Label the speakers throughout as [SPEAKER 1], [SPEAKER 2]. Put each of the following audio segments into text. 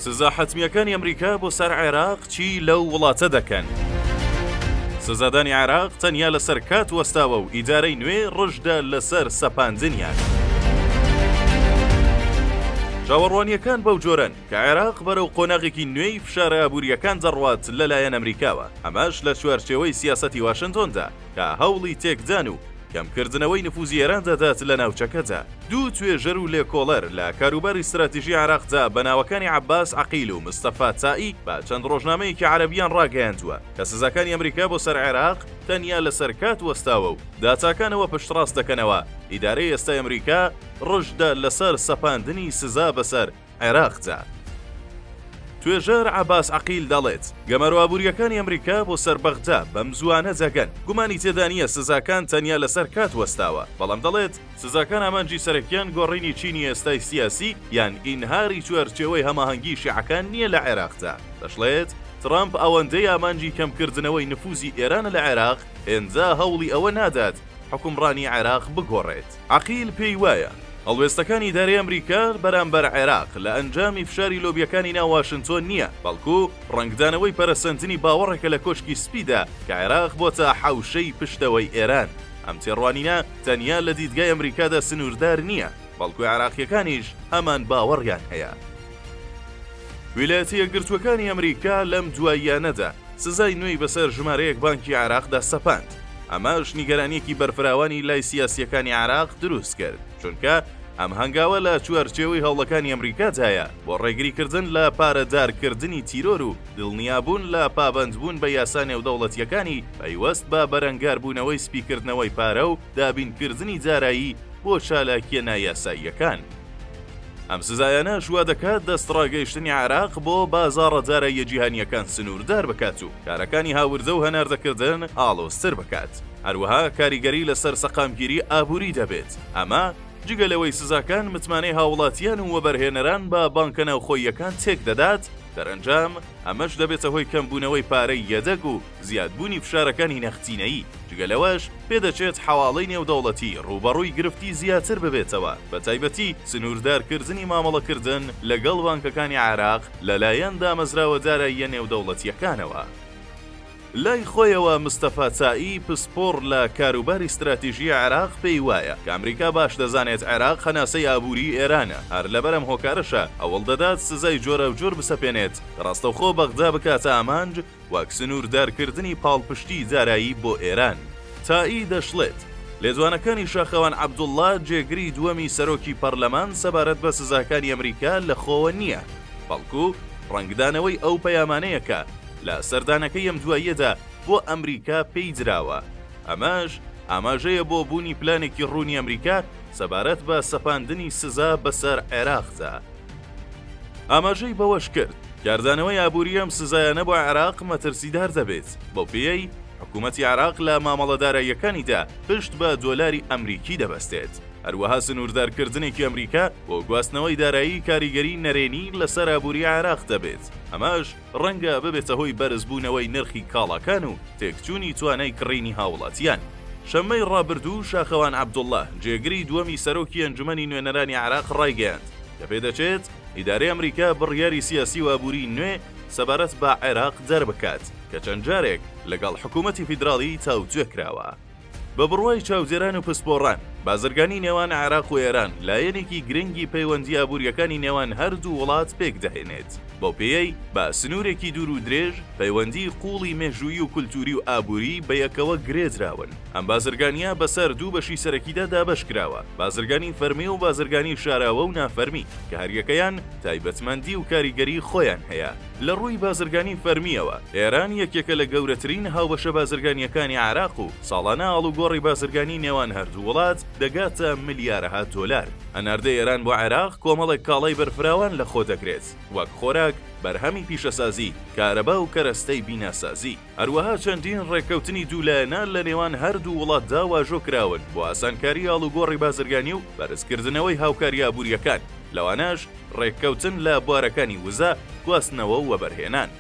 [SPEAKER 1] سزا حتمیەکانی ئەمریکا بۆ سەر عێراق چی لەو وڵاتە دەکەن؟ سزادانی عێراق تەنیا لەسەر کات وەستاوە و ئیدارەی نوێ ڕژدە لەسەر سەپاندنیان. چاوەڕوانیەکان بەو جۆرەن کە عێراق بەرەو قۆناغێکی نوێی فشارە ئابووریەکان دەڕوات لەلایەن ئەمریکاوە، ئەمەش لە چوارچێوەی سیاسەتی واشنتۆندا کە هەوڵی تێکدان و کەمکردنەوەی نفوزی ئێران دەدات لە ناوچەکەدا. دوو توێژەر و لێکۆڵەر لە کاروباری استراتیژی عێراقدا بە ناوەکانی عەباس عەقیل و مستەفا تائی بە چەند ڕۆژنامەیەکی عەرەبیان ڕاگەیاندووە کە سزاکانی ئەمریکا بۆ سەر عێراق تەنیا لەسەر کات وەستاوە و داتاکانەوە پشتڕاست دەکەنەوە ئیدارەی ئێستای ئەمریکا ڕژدە لەسەر سەپاندنی سزا بەسەر عێراقدا. توێژەر عەباس عەقیل دەڵێت گەمەروابووریەکانی ئەمریکا بۆ سەر بەغدا بەم زوانە جەگەن، گومانی تێدا نیە سزاکان تەنیا لەسەر کات وەستاوە، بەڵام دەڵێت سزاکان ئامانجی سەرەکیان گۆڕینی چینی ئێستای سیاسی یان ئینهاری چوارچێوەی هەماهەنگی شیعەکان نییە لە عێراقدا. دەشڵێت ترامپ ئەوەندەی ئامانجی کەمکردنەوەی نفوزی ئێرانە لە عێراق هێنجا هەوڵی ئەوە نادات حکومڕانی عێراق بگۆڕێت. عەقیل پێی وایە هەڵوێستەکانی ئیدارەی ئەمریکا بەرامبەر عێراق لە ئەنجامی فشاری لۆبیەکانی ناو واشنتۆن نییە، بەڵکو ڕەنگدانەوەی پەرەسەندنی باوەڕێکە لە کۆشکی سپیدا کە عێراق بۆتە حەوشەی پشتەوەی ئێران. ئەم تێڕوانینە تەنیا لە دیدگای ئەمریکادا سنووردار نییە، بەڵکو عێراقیەکانیش هەمان باوەڕیان هەیە. ویلایەتە یەکگرتووەکانی ئەمریکا لەم دواییانەدا سزای نوێی بەسەر ژمارەیەک بانکی عێراقدا سەپاند. ئەمەش نیگەرانیەکی بەرفراوانی لای سیاسیەکانی عێراق دروست کرد، چونکە ئەم هەنگاوە لە چوارچێوەی هەوڵەکانی ئەمریکادایە بۆ ڕێگریکردن لە پارەدارکردنی تیرۆر و دڵنیابوون لە پابەندبوون بە یاسا نێودەوڵەتیەکانی پەیوەست بە بەرەنگاربوونەوەی سپیکردنەوەی پارە و دابینکردنی دارایی بۆ چالاکیە نایاساییەکان. ئەم سزایانە ژوا دەکات دەستڕاگەیشتنی عێراق بۆ بازاڕە داراییە جیهانیەکان سنووردار بکات و کارەکانی هاوردە و هەناردەکردن ئاڵۆزتر بکات. هەروەها کاریگەری لەسەر سەقامگیری ئابووری دەبێت. ئەمە جگەلەوەی سزاکان متمانەی هاوڵاتیان و وەبەرهێنەران بە بانکە ناوخۆییەکان تێک دەدات، دەرەنجام ئەمەش دەبێتە هۆی کەمبوونەوەی پارەی یەدەگ و زیادبوونی فشارەکانی نەختینەیی. جگەلەوەش پێدەچێت حواڵەی نێودەوڵەتی ڕوبەڕووی گرفتی زیاتر ببێتەوە، بە تایبەتی سنووردارکردنی مامەڵەکردن لەگەڵ بانکەکانی عێراق لەلایەن دامەزراوە داراییە نێودەوڵەتیەکانەوە. لای خۆیەوە مستەفا تائی پسپۆڕ لە کاروباری استراتیژی عێراق پێی وایە کە ئەمریکا باش دەزانێت عێراق هەناسەی ئابووری ئێرانە، هەر لەبەرم هۆکارەشە ئەوڵ دەدات سزای جۆرە و جۆر بسەپێنێت، ڕاستەوخۆ بەغدا بکاتە ئامانج وەک سنووردارکردنی پاڵپشتی دارایی بۆ ئێران. تائی دەشڵێت لێدوانەکانی شاخەوان عەبدوڵڵا جێگری دووەمی سەرۆکی پەرلەمان سەبارەت بە سزاکانی ئەمریکا لە خۆوە نییە، بەڵکو ڕەنگدانەوەی ئەو پەیامانەیەکە لە سەردانەکەی ئەم دواییەدا بۆ ئەمریکا پێی دراوە. ئەمەش ئاماژەیە بۆ بوونی پلانێکی ڕوونی ئەمریکا سەبارەت بە سەپاندنی سزا بەسەر عێراقدا. ئاماژەی بەوەش کرد کاردانەوەی ئابووری ئەم سزایانە بۆ عێراق مەترسیدار دەبێت، بۆ پێی حکوومەتی عێراق لە مامەڵەداراییەکانیدا پشت بە دۆلاری ئەمریکی دەبەستێت. هەروەها سنووردارکردنێکی ئەمریکا بۆ گواستنەوەی دارایی کاریگەری نەرێنی لەسەر ئابووری عێراق دەبێت. ئەمەش ڕەنگە ببێتە هۆی بەرزبوونەوەی نرخی کاڵاکان و تێکچوونی توانای کڕینی هاوڵاتیان. شەمەی ڕابردوو شاخەوان عەبدوڵڵا جێگری دووەمی سەرۆکی ئەنجومەنی نوێنەرانی عێراق ڕایگەیاند کە پێدەچێت ئیدارەی ئەمریکا بڕیاری سیاسی و ئابووری نوێ سەبارەت بە عێراق دەربکات کە چەند جارێک لەگەڵ حکوومەتی فیدراڵی تاوتوێ کراوە. بە بڕوای چاودێران و پسپۆڕان بازرگانی نێوان عێراق و ئێران لایەنێکی گرنگی پەیوەندی ئابوووریەکانی نێوان هەردوو وڵات پێک دەهێنێت. بۆ پێی بە سنوورێکی دوور و درێژ پەیوەندی قوڵی مێژووی و کولتوری و ئابووری بە یەکەوە گرێدراون. ئەم بازرگانیە بەسەر دوو بەشی سەرەکیدا دابەش کراوە، بازرگانی فەرمی و بازرگانی شاراوە و نافەرمی کە هەریەکەیان تایبەتمەندی و کاریگەری خۆیان هەیە. لە ڕووی بازرگانی فەرمیەوە ئێران یەکێکە لە گەورەترین هاوبەشە بازرگانیەکانی عێراق و ساڵانە ئاڵوگۆڕی بازرگانی نێوان هەردوو وڵات دەگاتە ملیارەها دۆلار. هەناردەی ئێران بۆ عێراق کۆمەڵێک کاڵای بەرفراوان لە خۆ دەگرێت، وەک خۆراک، بەرهەمی پیشەسازی، کارەبا و کەرەستەی بیناسازی. هەروەها چەندین ڕێککەوتنی دوولایەنە لە نێوان هەردوو وڵاتدا واژۆ کراون بۆ ئاسانکاری ئاڵوگۆڕی بازرگانی و بەرزکردنەوەی هاوکاری ئابووریەکان، لەوانەش ڕێککەوتن لە بوارەکانی وزە، گواستنەوە و وەبەرهێنان.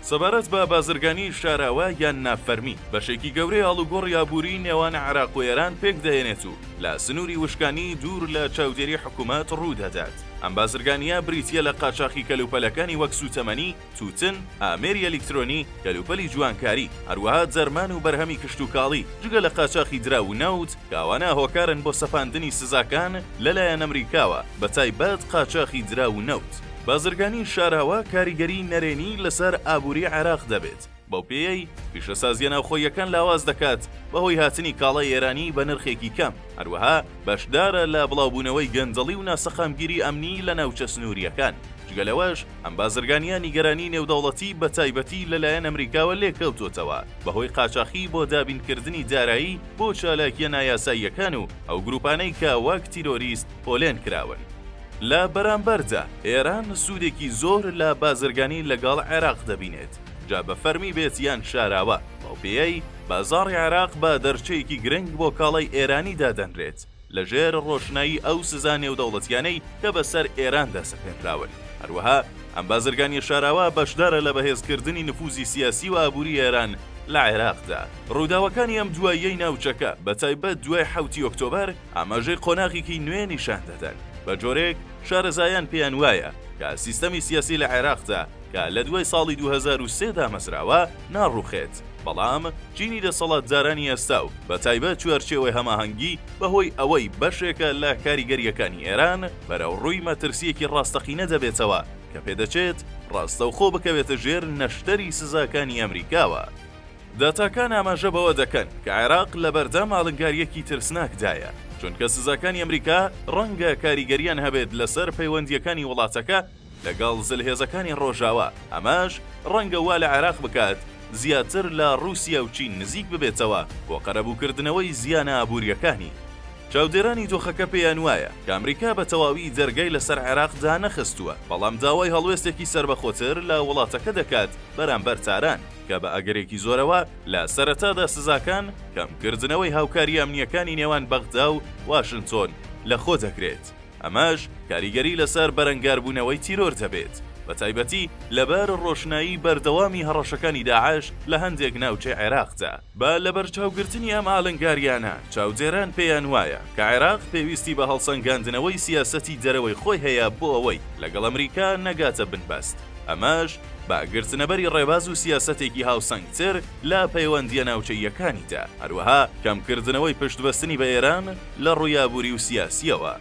[SPEAKER 1] سەبارەت بە بازرگانی شاراوە یان نافەرمی بەشێکی گەورەی ئاڵوگۆڕی ئابووری نێوان عێراق و ئێران پێک دەهێنێت و لە سنووری وشکانی دوور لە چاودێری حکوومەت ڕوو دەدات. ئەم بازرگانیە بریتیە لە قاچاقی کەلوپەلەکانی وەک سوتەمەنی، تووتن، ئامێری ئەلکترۆنی، کەلوپەلی جوانکاری، هەروەها جەرمان و بەرهەمی کشت و کاڵی، جگە لە قاچاقی درا و نەوت کاوانە هۆکارن بۆ سەپاندنی سزاکان لەلایەن ئەمریکاوە، بەتایبەت قاچاقی درا و نەوت. بازرگانی شاراوە کاریگەری نەرێنی لەسەر ئابووری عێراق دەبێت. بەو پێی پیشەسازیە ناوخۆیەکان لاواز دەکات بەهۆی هاتنی کاڵای ئێرانی بە نرخێکی کەم، هەروەها بەشدارە لە بڵاوبوونەوەی گەنجەڵی و ناسەخامگیری ئەمنی لە ناوچە سنووریەکان. جگەلەوەش ئەم بازرگانیە نیگەرانی نێودەوڵەتی بە تایبەتی لەلایەن ئەمریکاوە لێکەوتوتەوە بەهۆی قاچاقی بۆ دابینکردنی دارایی بۆ چالاکیە نایاساییەکان و ئەو گروپانەی کە وەک تیرۆریست پۆلێن کراون. لە بەرامبەردا ئێران سوودێکی زۆر لە بازرگانی لەگەڵ عێراق دەبینێت، جا بە فەرمی بێت یان شاراوە. بەو پێی بازاڕی عێراق بە دەرچەیەکی گرنگ بۆ کاڵای ئێرانی دادەنرێت لەژێر ڕۆشنایی ئەو سزا نێودەوڵەتیانەی کە بەسەر ئێراندا سەپێنراون. هەروەها ئەم بازرگانی شاراوە بەشدارە لە بەهێزکردنی نفوزی سیاسی و ئابووری ئێران لە عێراقدا. ڕووداوەکانی ئەم دواییەی ناوچەکە بەتایبەت دوای 7 ئۆکتۆبەر ئاماژەی قۆناغێکی نوێ نیشان دەدەن. بە جۆرێک شارەزایان پێیان وایە کە سیستەمی سیاسی لە عێراقدا کە لە دوای ساڵی 2003دا مەسراوە ناڕوخێت، بەڵام چینی دەسەڵاتدارانی ئێستا و بە تایبەت چوارچێوەی هەماهەنگی بەهۆی ئەوەی بەشێکە لە کاریگەریەکانی ئێران بەرەو ڕووی مەترسیەکی ڕاستەقینە دەبێتەوە کە پێدەچێت ڕاستەوخۆ بکەوێتە ژێر نەشتەری سزاکانی ئەمریکاوە. داتاکان ئاماژە بەوە دەکەن کە عێراق لە بەردەم ئاڵنگاریەکی ترسناکدایە، چونکە سزاکانی ئەمریکا ڕەنگە کاریگەریان هەبێت لەسەر پەیوەندیەکانی وڵاتەکە لەگەڵ زلهێزەکانی ڕۆژاوە، ئەماش ڕەنگە وا لە عێراق بکات زیاتر لە رووسیا و چین نزیک ببێتەوە بۆ قەرەبووکردنەوەی زیانە ئابووریەکانی. چاودێرانی دۆخەکە پێیان وایە کە ئەمریکا بە تەواوی دەرگای لەسەر عێراقدا نەخستووە، بەڵام داوای هەڵوێستێکی سربەخۆتر لە وڵاتەکە دەکات بەرامبەر تاران کە بە ئەگەرێکی زۆرەوە لە سەرەتادا سزاکان کەمکردنەوەی هاوکاری ئەمنیەکانی نێوان بەغدا و واشنتۆن لەخۆ دەکرێت. ئەماش کاریگەری لەسەر بەرەنگاربوونەوەی تیرۆر دەبێت، بە تایبەتی لەبەر ڕۆشنایی بەردەوامی هەڕەشەکانی داعش لە هەندێک ناوچەی عێراقدا. با لەبەر چاوگرتنی ئەم ئاڵنگاریانە چاودێران پێیان وایە کە عێراق پێویستی بە هەڵسەنگاندنەوەی سیاسەتی دەرەوەی خۆی هەیە بۆ ئەوەی لەگەڵ ئەمریکا نەگاتە بنبەست، ئەماش باگرتنەبەری ڕێباز و سیاسەتێکی هاوسەنگتر لە پەیوەندیە ناوچەیەکانیدا، هەروەها کەمکردنەوەی پشتبەستنی بە ئێران لە ڕوویابووری و سیاسیەوە.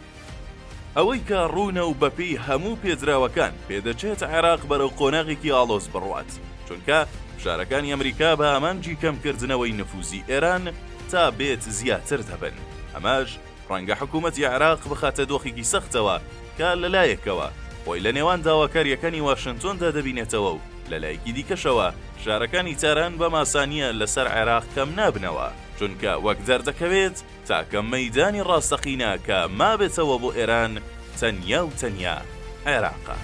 [SPEAKER 1] ئەوەی کە ڕوونە و بەپێی هەموو پێدراوەکان پێدەچێت عێراق بەرەو قۆناغێکی ئاڵۆز بڕوات، چونکە شارەکانی ئەمریکا بە ئامانجی کەمکردنەوەی نفوزی ئێران تا بێت زیاتر دەبن. ئەماش ڕەنگە حکوومەتی عێراق بخاتە دۆخێکی سەختەوە کە لەلایەکەوە خۆی لە نێوان داواکاریەکانی واشنتۆندا دەبینێتەوە و لەلایەکی دیکەشەوە شارەکانی تاران بە ماسانیە لەسەر عێراق کەم نابنەوە، چونکە وەک دەردەکەوێت تاکە مەیدانی ڕاستەقینە کە مابێتەوە بۆ ئێران تەنیا و تەنیا عێراقە.